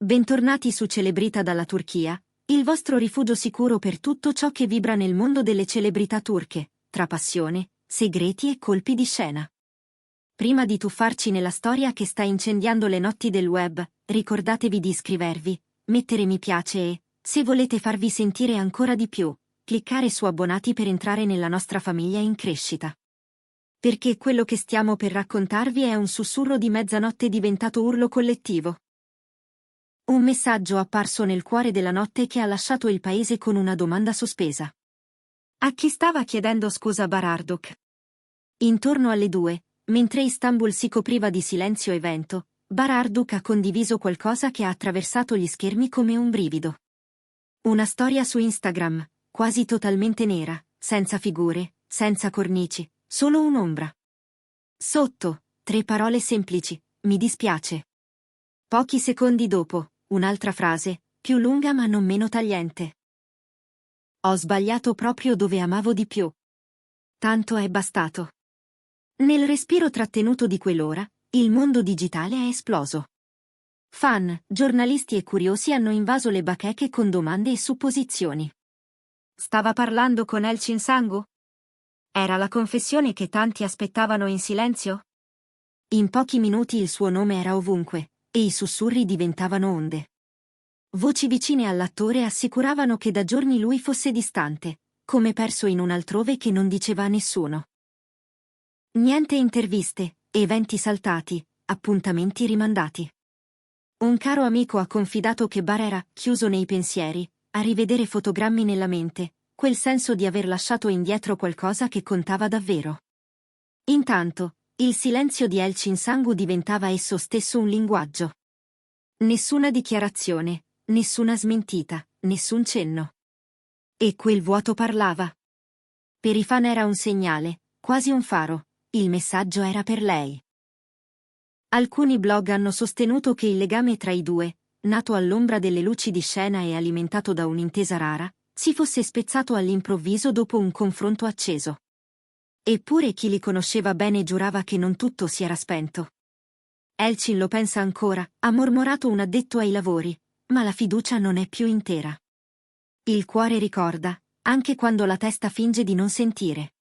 Bentornati su Celebrita dalla Turchia, il vostro rifugio sicuro per tutto ciò che vibra nel mondo delle celebrità turche, tra passione, segreti e colpi di scena. Prima di tuffarci nella storia che sta incendiando le notti del web, ricordatevi di iscrivervi, mettere mi piace e, se volete farvi sentire ancora di più, cliccare su abbonati per entrare nella nostra famiglia in crescita. Perché quello che stiamo per raccontarvi è un sussurro di mezzanotte diventato urlo collettivo. Un messaggio apparso nel cuore della notte che ha lasciato il paese con una domanda sospesa. A chi stava chiedendo scusa Bararduk? Intorno alle 2, mentre Istanbul si copriva di silenzio e vento, Bararduk ha condiviso qualcosa che ha attraversato gli schermi come un brivido. Una storia su Instagram, quasi totalmente nera, senza figure, senza cornici, solo un'ombra. Sotto, 3 parole semplici: mi dispiace. Pochi secondi dopo, un'altra frase, più lunga ma non meno tagliente. Ho sbagliato proprio dove amavo di più. Tanto è bastato. Nel respiro trattenuto di quell'ora, il mondo digitale è esploso. Fan, giornalisti e curiosi hanno invaso le bacheche con domande e supposizioni. Stava parlando con Elçin Sangu? Era la confessione che tanti aspettavano in silenzio? In pochi minuti il suo nome era ovunque, e i sussurri diventavano onde. Voci vicine all'attore assicuravano che da giorni lui fosse distante, come perso in un altrove che non diceva a nessuno. Niente interviste, eventi saltati, appuntamenti rimandati. Un caro amico ha confidato che Bar era chiuso nei pensieri, a rivedere fotogrammi nella mente, quel senso di aver lasciato indietro qualcosa che contava davvero. Intanto, il silenzio di Elçin Sangu diventava esso stesso un linguaggio. Nessuna dichiarazione, nessuna smentita, nessun cenno. E quel vuoto parlava. Per i fan era un segnale, quasi un faro, il messaggio era per lei. Alcuni blog hanno sostenuto che il legame tra i due, nato all'ombra delle luci di scena e alimentato da un'intesa rara, si fosse spezzato all'improvviso dopo un confronto acceso. Eppure chi li conosceva bene giurava che non tutto si era spento. Elçin lo pensa ancora, ha mormorato un addetto ai lavori, ma la fiducia non è più intera. Il cuore ricorda, anche quando la testa finge di non sentire.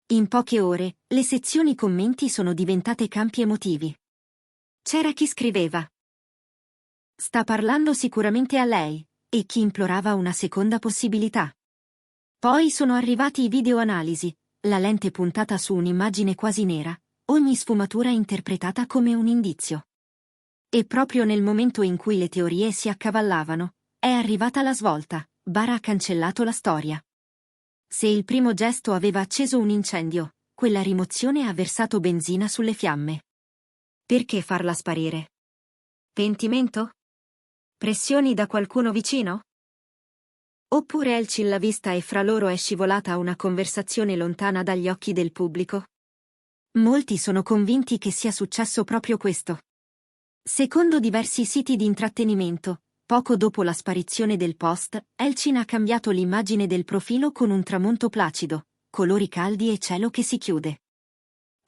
In poche ore, le sezioni commenti sono diventate campi emotivi. C'era chi scriveva: sta parlando sicuramente a lei, e chi implorava una seconda possibilità. Poi sono arrivati i video analisi, la lente puntata su un'immagine quasi nera, ogni sfumatura interpretata come un indizio. E proprio nel momento in cui le teorie si accavallavano, è arrivata la svolta. Bar ha cancellato la storia. Se il primo gesto aveva acceso un incendio, quella rimozione ha versato benzina sulle fiamme. Perché farla sparire? Pentimento? Pressioni da qualcuno vicino? Oppure Elçin l'ha vista e fra loro è scivolata una conversazione lontana dagli occhi del pubblico? Molti sono convinti che sia successo proprio questo. Secondo diversi siti di intrattenimento, poco dopo la sparizione del post, Elçin ha cambiato l'immagine del profilo con un tramonto placido, colori caldi e cielo che si chiude.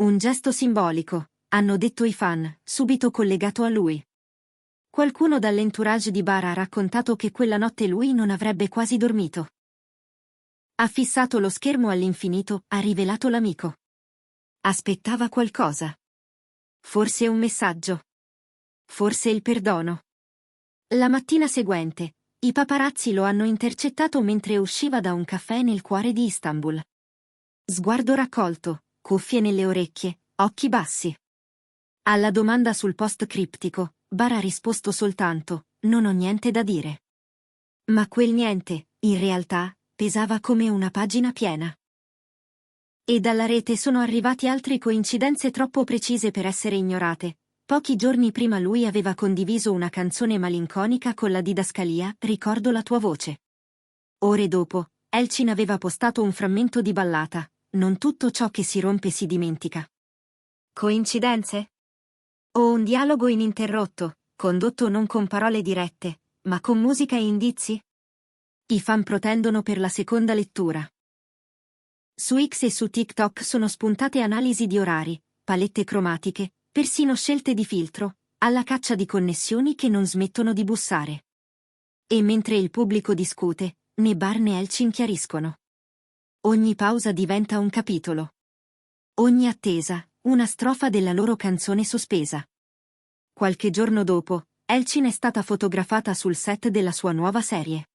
Un gesto simbolico, hanno detto i fan, subito collegato a lui. Qualcuno dall'entourage di Bar ha raccontato che quella notte lui non avrebbe quasi dormito. Ha fissato lo schermo all'infinito, ha rivelato l'amico. Aspettava qualcosa. Forse un messaggio. Forse il perdono. La mattina seguente, i paparazzi lo hanno intercettato mentre usciva da un caffè nel cuore di Istanbul. Sguardo raccolto, cuffie nelle orecchie, occhi bassi. Alla domanda sul post criptico, Bar ha risposto soltanto: non ho niente da dire. Ma quel niente, in realtà, pesava come una pagina piena. E dalla rete sono arrivati altre coincidenze troppo precise per essere ignorate. Pochi giorni prima lui aveva condiviso una canzone malinconica con la didascalia "Ricordo la tua voce". Ore dopo, Elçin aveva postato un frammento di ballata "Non tutto ciò che si rompe si dimentica". Coincidenze? O un dialogo ininterrotto, condotto non con parole dirette, ma con musica e indizi? I fan protendono per la seconda lettura. Su X e su TikTok sono spuntate analisi di orari, palette cromatiche, persino scelte di filtro, alla caccia di connessioni che non smettono di bussare. E mentre il pubblico discute, né Bar né Elchin chiariscono. Ogni pausa diventa un capitolo. Ogni attesa, una strofa della loro canzone sospesa. Qualche giorno dopo, Elchin è stata fotografata sul set della sua nuova serie.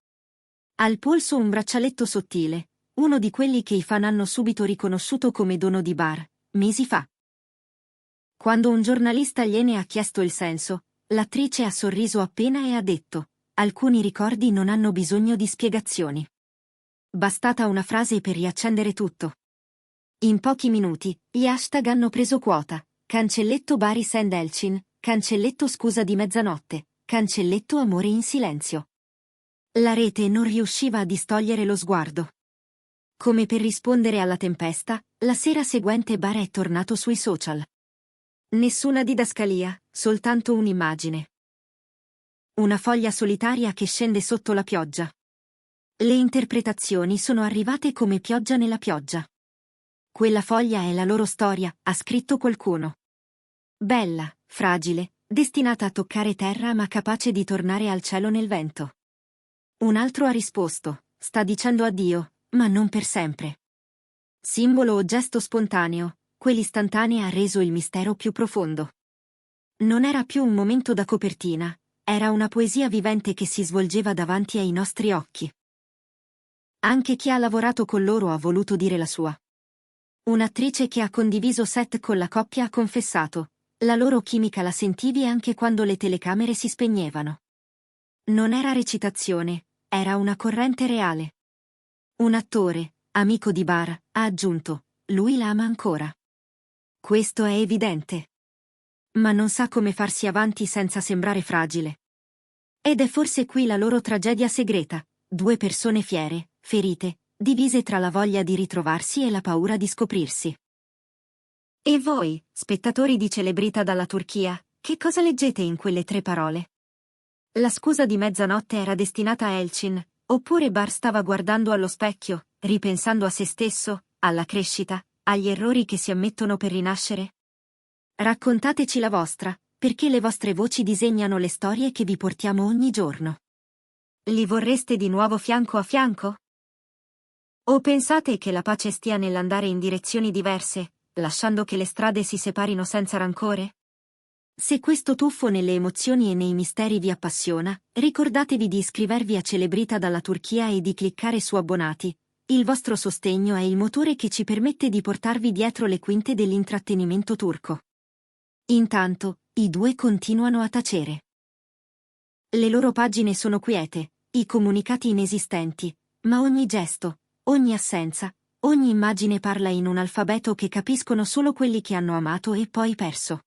Al polso un braccialetto sottile, uno di quelli che i fan hanno subito riconosciuto come dono di Bar, mesi fa. Quando un giornalista gliene ha chiesto il senso, l'attrice ha sorriso appena e ha detto: alcuni ricordi non hanno bisogno di spiegazioni. Bastata una frase per riaccendere tutto. In pochi minuti, gli hashtag hanno preso quota: cancelletto Baris and Elchin, cancelletto scusa di mezzanotte, cancelletto amore in silenzio. La rete non riusciva a distogliere lo sguardo. Come per rispondere alla tempesta, la sera seguente Bar è tornato sui social. Nessuna didascalia, soltanto un'immagine. Una foglia solitaria che scende sotto la pioggia. Le interpretazioni sono arrivate come pioggia nella pioggia. Quella foglia è la loro storia, ha scritto qualcuno. Bella, fragile, destinata a toccare terra ma capace di tornare al cielo nel vento. Un altro ha risposto: sta dicendo addio, ma non per sempre. Simbolo o gesto spontaneo, quell'istantanea ha reso il mistero più profondo. Non era più un momento da copertina, era una poesia vivente che si svolgeva davanti ai nostri occhi. Anche chi ha lavorato con loro ha voluto dire la sua. Un'attrice che ha condiviso set con la coppia ha confessato: la loro chimica la sentivi anche quando le telecamere si spegnevano. Non era recitazione, era una corrente reale. Un attore, amico di Bar, ha aggiunto: lui la ama ancora. Questo è evidente. Ma non sa come farsi avanti senza sembrare fragile. Ed è forse qui la loro tragedia segreta: due persone fiere, ferite, divise tra la voglia di ritrovarsi e la paura di scoprirsi. E voi, spettatori di Celebrità dalla Turchia, che cosa leggete in quelle 3 parole? La scusa di mezzanotte era destinata a Elchin, oppure Bar stava guardando allo specchio, ripensando a se stesso, alla crescita, agli errori che si ammettono per rinascere? Raccontateci la vostra, perché le vostre voci disegnano le storie che vi portiamo ogni giorno. Li vorreste di nuovo fianco a fianco? O pensate che la pace stia nell'andare in direzioni diverse, lasciando che le strade si separino senza rancore? Se questo tuffo nelle emozioni e nei misteri vi appassiona, ricordatevi di iscrivervi a Celebrità dalla Turchia e di cliccare su abbonati. Il vostro sostegno è il motore che ci permette di portarvi dietro le quinte dell'intrattenimento turco. Intanto, i due continuano a tacere. Le loro pagine sono quiete, i comunicati inesistenti, ma ogni gesto, ogni assenza, ogni immagine parla in un alfabeto che capiscono solo quelli che hanno amato e poi perso.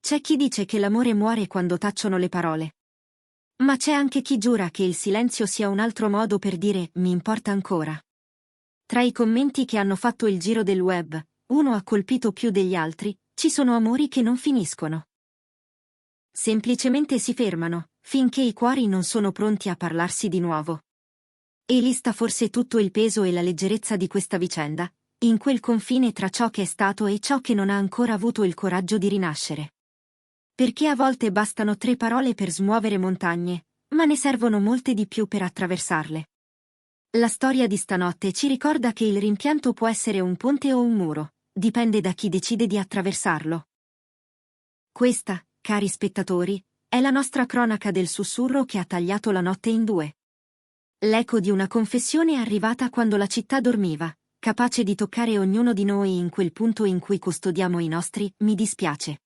C'è chi dice che l'amore muore quando tacciono le parole. Ma c'è anche chi giura che il silenzio sia un altro modo per dire mi importa ancora. Tra i commenti che hanno fatto il giro del web, uno ha colpito più degli altri: ci sono amori che non finiscono. Semplicemente si fermano, finché i cuori non sono pronti a parlarsi di nuovo. E lì sta forse tutto il peso e la leggerezza di questa vicenda, in quel confine tra ciò che è stato e ciò che non ha ancora avuto il coraggio di rinascere. Perché a volte bastano 3 parole per smuovere montagne, ma ne servono molte di più per attraversarle. La storia di stanotte ci ricorda che il rimpianto può essere un ponte o un muro, dipende da chi decide di attraversarlo. Questa, cari spettatori, è la nostra cronaca del sussurro che ha tagliato la notte in 2. L'eco di una confessione arrivata quando la città dormiva, capace di toccare ognuno di noi in quel punto in cui custodiamo i nostri mi dispiace.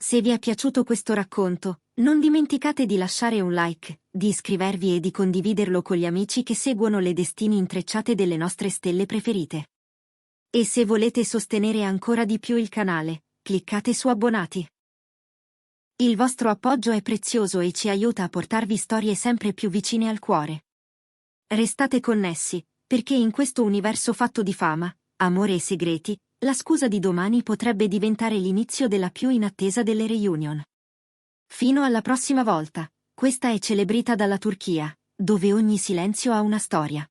Se vi è piaciuto questo racconto, non dimenticate di lasciare un like, di iscrivervi e di condividerlo con gli amici che seguono le destini intrecciate delle nostre stelle preferite. E se volete sostenere ancora di più il canale, cliccate su abbonati. Il vostro appoggio è prezioso e ci aiuta a portarvi storie sempre più vicine al cuore. Restate connessi, perché in questo universo fatto di fama, amore e segreti, la scusa di domani potrebbe diventare l'inizio della più inattesa delle reunion. Fino alla prossima volta, questa è Celebrità dalla Turchia, dove ogni silenzio ha una storia.